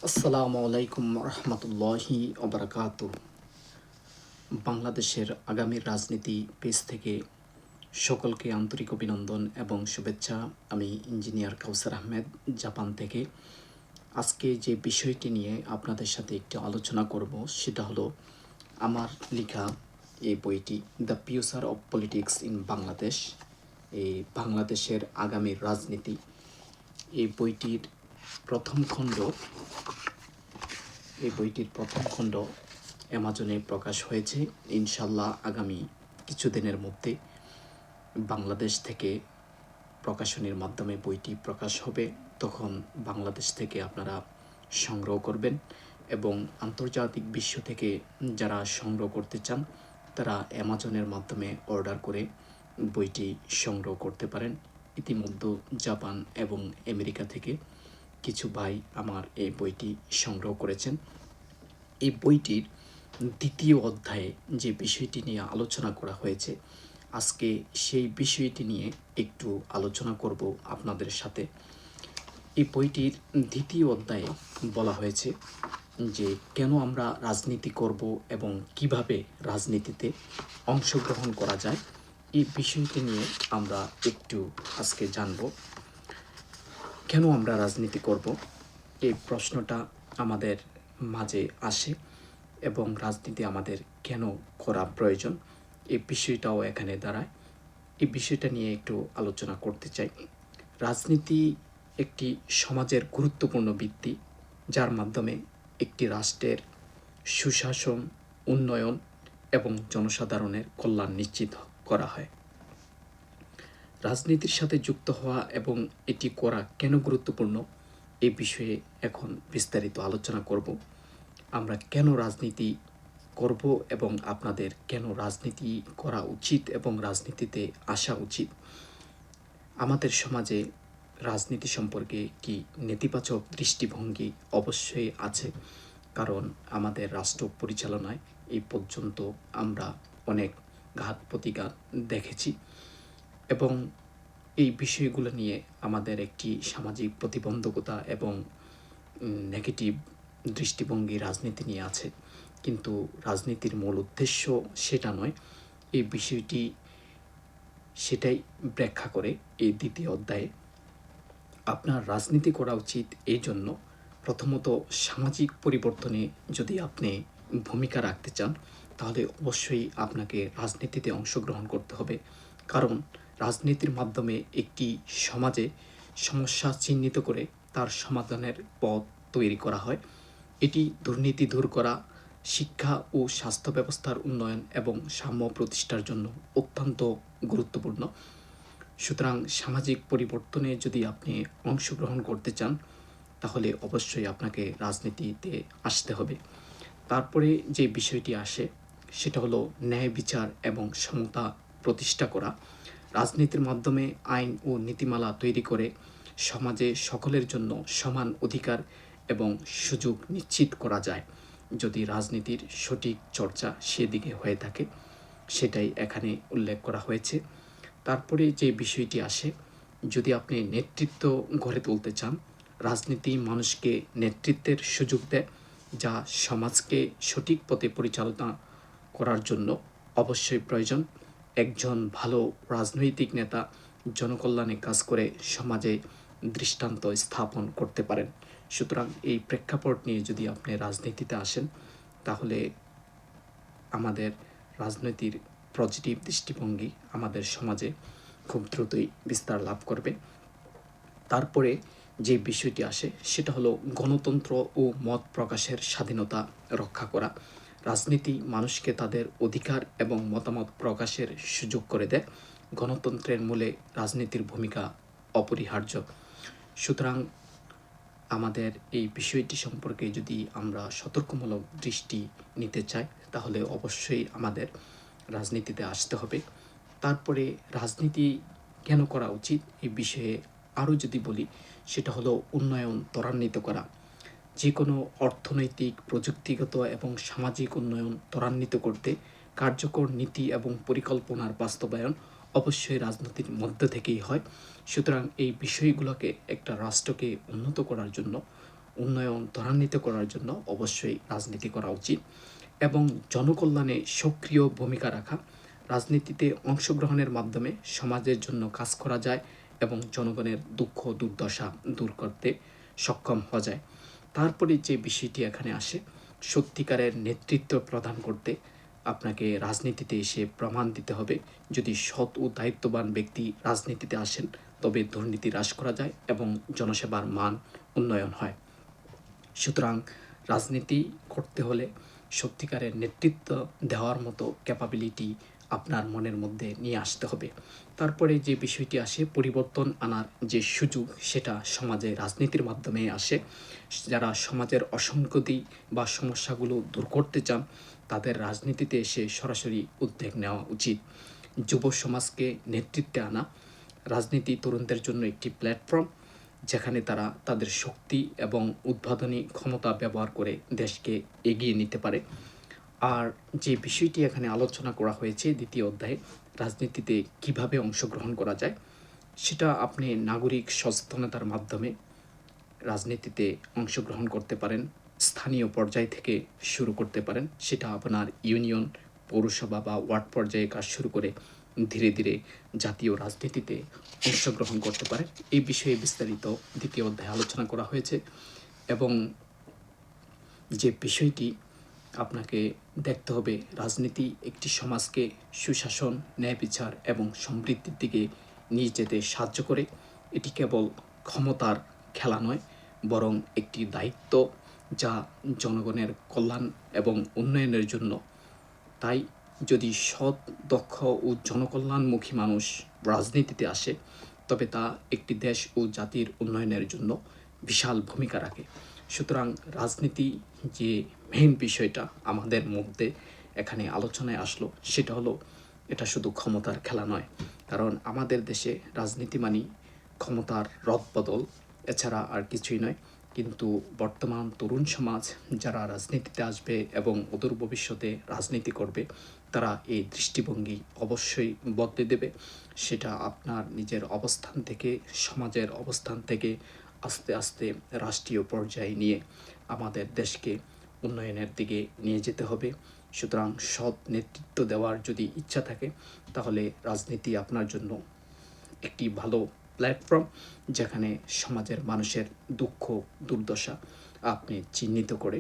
আসসালামু আলাইকুম রহমতুল্লাহি ওবরাকাতু। বাংলাদেশের আগামীর রাজনীতি পেজ থেকে সকলকে আন্তরিক অভিনন্দন এবং শুভেচ্ছা। আমি ইঞ্জিনিয়ার কাউসার আহমেদ, জাপান থেকে। আজকে যে বিষয়টি নিয়ে আপনাদের সাথে একটু আলোচনা করব সেটা হলো আমার লেখা এই বইটি, the future of politics in Bangladesh, এই বাংলাদেশের আগামীর রাজনীতি। এই বইটির প্রথম খণ্ড অ্যামাজনে প্রকাশ হয়েছে। ইনশাল্লাহ আগামী কিছুদিনের মধ্যে বাংলাদেশ থেকে প্রকাশনীর মাধ্যমে বইটি প্রকাশ হবে। তখন বাংলাদেশ থেকে আপনারা সংগ্রহ করবেন এবং আন্তর্জাতিক বিশ্ব থেকে যারা সংগ্রহ করতে চান তারা অ্যামাজনের মাধ্যমে অর্ডার করে বইটি সংগ্রহ করতে পারেন। ইতিমধ্যে জাপান এবং আমেরিকা থেকে কিছু ভাই আমার এই বইটি সংগ্রহ করেছেন। এই বইটির দ্বিতীয় অধ্যায়ে যে বিষয়টি নিয়ে আলোচনা করা হয়েছে, আজকে সেই বিষয়টি নিয়ে একটু আলোচনা করব আপনাদের সাথে। এই বইটির দ্বিতীয় অধ্যায়ে বলা হয়েছে যে কেন আমরা রাজনীতি করব এবং কিভাবে রাজনীতিতে অংশগ্রহণ করা যায়। এই বিষয়টি নিয়ে আমরা একটু আজকে জানব। কেন আমরা রাজনীতি করব, এই প্রশ্নটা আমাদের মাঝে আসে এবং রাজনীতি আমাদের কেন করা প্রয়োজন, এই বিষয়টাও এখানে দাঁড়ায়। এই বিষয়টা নিয়ে একটু আলোচনা করতে চাই। রাজনীতি একটি সমাজের গুরুত্বপূর্ণ ভিত্তি, যার মাধ্যমে একটি রাষ্ট্রের সুশাসন, উন্নয়ন এবং জনসাধারণের কল্যাণ নিশ্চিত করা হয়। রাজনীতির সাথে যুক্ত হওয়া এবং এটি করা কেন গুরুত্বপূর্ণ, এ বিষয়ে এখন বিস্তারিত আলোচনা করব। আমরা কেন রাজনীতি করব এবং আপনাদের কেন রাজনীতি করা উচিত এবং রাজনীতিতে আসা উচিত। আমাদের সমাজে রাজনীতি সম্পর্কে কি নেতিবাচক দৃষ্টিভঙ্গি অবশ্যই আছে, কারণ আমাদের রাষ্ট্র পরিচালনায় এই পর্যন্ত আমরা অনেক ঘাত প্রতিঘাত দেখেছি এবং এই বিষয়গুলো নিয়ে আমাদের একটি সামাজিক প্রতিবন্ধকতা এবং নেগেটিভ দৃষ্টিভঙ্গি রাজনীতি নিয়ে আছে। কিন্তু রাজনীতির মূল উদ্দেশ্য সেটা নয়। এই বিষয়টি সেটাই ব্যাখ্যা করে এই দ্বিতীয় অধ্যায়ে। আপনার রাজনীতি করা উচিত এই জন্য, প্রথমত সামাজিক পরিবর্তনে যদি আপনি ভূমিকা রাখতে চান তাহলে অবশ্যই আপনাকে রাজনীতিতে অংশগ্রহণ করতে হবে। কারণ রাজনীতির মাধ্যমে একটি সমাজে সমস্যা চিহ্নিত করে তার সমাধানের পথ তৈরি করা হয়। এটি দুর্নীতি দূর করা, শিক্ষা ও স্বাস্থ্য ব্যবস্থার উন্নয়ন এবং সাম্য প্রতিষ্ঠার জন্য অত্যন্ত গুরুত্বপূর্ণ। সুতরাং সামাজিক পরিবর্তনে যদি আপনি অংশগ্রহণ করতে চান তাহলে অবশ্যই আপনাকে রাজনীতিতে আসতে হবে। তারপরে যে বিষয়টি আসে সেটা হলো ন্যায় বিচার এবং সমতা প্রতিষ্ঠা করা। রাজনীতির মাধ্যমে আইন ও নীতিমালা তৈরি করে সমাজে সকলের জন্য সমান অধিকার এবং সুযোগ নিশ্চিত করা যায়। যদি রাজনীতির সঠিক চর্চা সেদিকে হয়ে থাকে, সেটাই এখানে উল্লেখ করা হয়েছে। তারপরে যে বিষয়টি আসে, যদি আপনি নেতৃত্ব গড়ে তুলতে চান, রাজনীতি মানুষকে নেতৃত্বের সুযোগ দেয়, যা সমাজকে সঠিক পথে পরিচালনা করার জন্য অবশ্যই প্রয়োজন। একজন ভালো রাজনৈতিক নেতা জনকল্যাণে কাজ করে সমাজে দৃষ্টান্ত স্থাপন করতে পারেন। সুতরাং এই প্রেক্ষাপট নিয়ে যদি আপনি রাজনীতিতে আসেন তাহলে আমাদের রাজনীতির পজিটিভ দৃষ্টিভঙ্গি আমাদের সমাজে খুব দ্রুতই বিস্তার লাভ করবে। তারপরে যে বিষয়টি আসে সেটা হলো গণতন্ত্র ও মত প্রকাশের স্বাধীনতা রক্ষা করা। রাজনীতি মানুষকে তাদের অধিকার এবং মতামত প্রকাশের সুযোগ করে দেয়। গণতন্ত্রের মূলে রাজনীতির ভূমিকা অপরিহার্য। সুতরাং আমাদের এই বিষয়টি সম্পর্কে যদি আমরা সতর্কমূলক দৃষ্টি নিতে চাই তাহলে অবশ্যই আমাদের রাজনীতিতে আসতে হবে। তারপরে রাজনীতি কেন করা উচিত এই বিষয়ে আরও যদি বলি, সেটা হলো উন্নয়ন ত্বরান্বিত করা। যে কোনো অর্থনৈতিক, প্রযুক্তিগত এবং সামাজিক উন্নয়ন ত্বরান্বিত করতে কার্যকর নীতি এবং পরিকল্পনার বাস্তবায়ন অবশ্যই রাজনীতির মধ্য থেকেই হয়। সুতরাং এই বিষয়গুলোকে একটা রাষ্ট্রকে উন্নত করার জন্য উন্নয়ন ত্বরান্বিত করার জন্য অবশ্যই রাজনীতি করা উচিত এবং জনকল্যাণে সক্রিয় ভূমিকা রাখা। রাজনীতিতে অংশগ্রহণের মাধ্যমে সমাজের জন্য কাজ করা যায় এবং জনগণের দুঃখ দুর্দশা দূর করতে সক্ষম হওয়া যায়। তারপরে যে বিষয়টি এখানে আসে, সত্যিকারের নেতৃত্ব প্রদান করতে আপনাকে রাজনীতিতে এসে প্রমাণ দিতে হবে। যদি সৎ ও দায়িত্ববান ব্যক্তি রাজনীতিতে আসেন তবে দুর্নীতি হ্রাস করা যায় এবং জনসেবার মান উন্নয়ন হয়। সুতরাং রাজনীতি করতে হলে সত্যিকারের নেতৃত্ব দেওয়ার মতো ক্যাপাবিলিটি আপনার মনের মধ্যে নিয়ে আসতে হবে। তারপরে যে বিষয়টি আসে, পরিবর্তন আনার যে সুযোগ সেটা সমাজে রাজনীতির মাধ্যমে আসে। যারা সমাজের অসঙ্গতি বা সমস্যাগুলো দূর করতে চান তাদের রাজনীতিতে এসে সরাসরি উদ্যোগ নেওয়া উচিত। যুব সমাজকে নেতৃত্বে আনা। রাজনীতি তরুণদের জন্য একটি প্ল্যাটফর্ম যেখানে তারা তাদের শক্তি এবং উদ্ভাবনী ক্ষমতা ব্যবহার করে দেশকে এগিয়ে নিতে পারে। আর যে বিষয়টি এখানে আলোচনা করা হয়েছে দ্বিতীয় অধ্যায়ে, রাজনীতিতে কিভাবে অংশগ্রহণ করা যায়, সেটা আপনি নাগরিক সচেতনতার মাধ্যমে রাজনীতিতে অংশগ্রহণ করতে পারেন। স্থানীয় পর্যায় থেকে শুরু করতে পারেন, সেটা আপনার ইউনিয়ন, পৌরসভা বা ওয়ার্ড পর্যায়ে কাজ শুরু করে ধীরে ধীরে জাতীয় রাজনীতিতে অংশগ্রহণ করতে পারেন। এই বিষয়ে বিস্তারিত দ্বিতীয় অধ্যায়ে আলোচনা করা হয়েছে এবং যে বিষয়টি আপনাকে দেখতে হবে, রাজনীতি একটি সমাজকে সুশাসন, ন্যায় বিচার এবং সমৃদ্ধির দিকে নিয়ে যেতে সাহায্য করে। এটি কেবল ক্ষমতার খেলা নয়, বরং একটি দায়িত্ব যা জনগণের কল্যাণ এবং উন্নয়নের জন্য। তাই যদি সৎ, দক্ষ ও জনকল্যাণমুখী মানুষ রাজনীতিতে আসে তবে তা একটি দেশ ও জাতির উন্নয়নের জন্য বিশাল ভূমিকা রাখে। সুতরাং রাজনীতি যে মেইন বিষয়টা আমাদের মধ্যে এখানে আলোচনায় আসলো সেটা হলো, এটা শুধু ক্ষমতার খেলা নয়। কারণ আমাদের দেশে রাজনীতি মানি ক্ষমতার রদবদল, এছাড়া আর কিছুই নয়। কিন্তু বর্তমান তরুণ সমাজ যারা রাজনীতিতে আসবে এবং অদূর ভবিষ্যতে রাজনীতি করবে, তারা এই দৃষ্টিভঙ্গি অবশ্যই বদলে দেবে। সেটা আপনার নিজের অবস্থান থেকে, সমাজের অবস্থান থেকে আস্তে আস্তে রাষ্ট্রীয় পর্যায়ে নিয়ে আমাদের দেশকে উন্নয়নের দিকে নিয়ে যেতে হবে। সুতরাং সৎ নেতৃত্ব দেওয়ার যদি ইচ্ছা থাকে তাহলে রাজনীতি আপনার জন্য একটি ভালো প্ল্যাটফর্ম, যেখানে সমাজের মানুষের দুঃখ দুর্দশা আপনি চিহ্নিত করে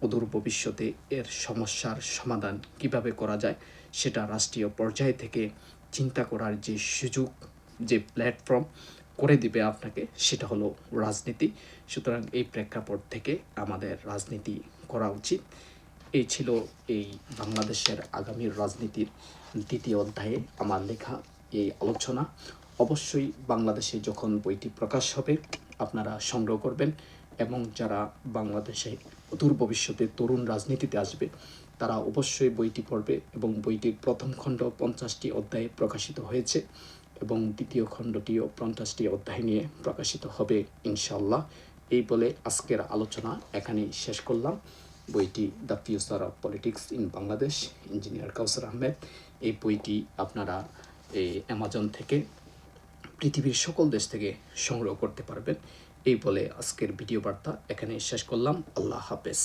অদূর ভবিষ্যতে এর সমস্যার সমাধান কিভাবে করা যায় সেটা রাষ্ট্রীয় পর্যায় থেকে চিন্তা করার যে সুযোগ, যে প্ল্যাটফর্ম করে দিবে আপনাকে, সেটা হলো রাজনীতি। সুতরাং এই প্রেক্ষাপট থেকে আমাদের রাজনীতি করা উচিত। এই ছিল এই বাংলাদেশের আগামীর রাজনীতির দ্বিতীয় অধ্যায়ে আমার লেখা এই আলোচনা। অবশ্যই বাংলাদেশে যখন বইটি প্রকাশ হবে আপনারা সংগ্রহ করবেন এবং যারা বাংলাদেশে অদূর ভবিষ্যতে তরুণ রাজনীতিতে আসবে তারা অবশ্যই বইটি পড়বে। এবং বইটির প্রথম খণ্ড 50টি অধ্যায়ে প্রকাশিত হয়েছে এবং দ্বিতীয় খণ্ডটিও 50টি অধ্যায় নিয়ে প্রকাশিত হবে ইনশাআল্লাহ। এই বলে আজকের আলোচনা এখানেই শেষ করলাম। বইটি the future of politics in Bangladesh, engineer Kausar Ahmed. এই বইটি আপনারা অ্যামাজন থেকে, পৃথিবীর সকল দেশ থেকে সংগ্রহ করতে পারবেন। এই বলে আজকের ভিডিও বার্তা এখানে শেষ করলাম। আল্লাহ হাফেজ।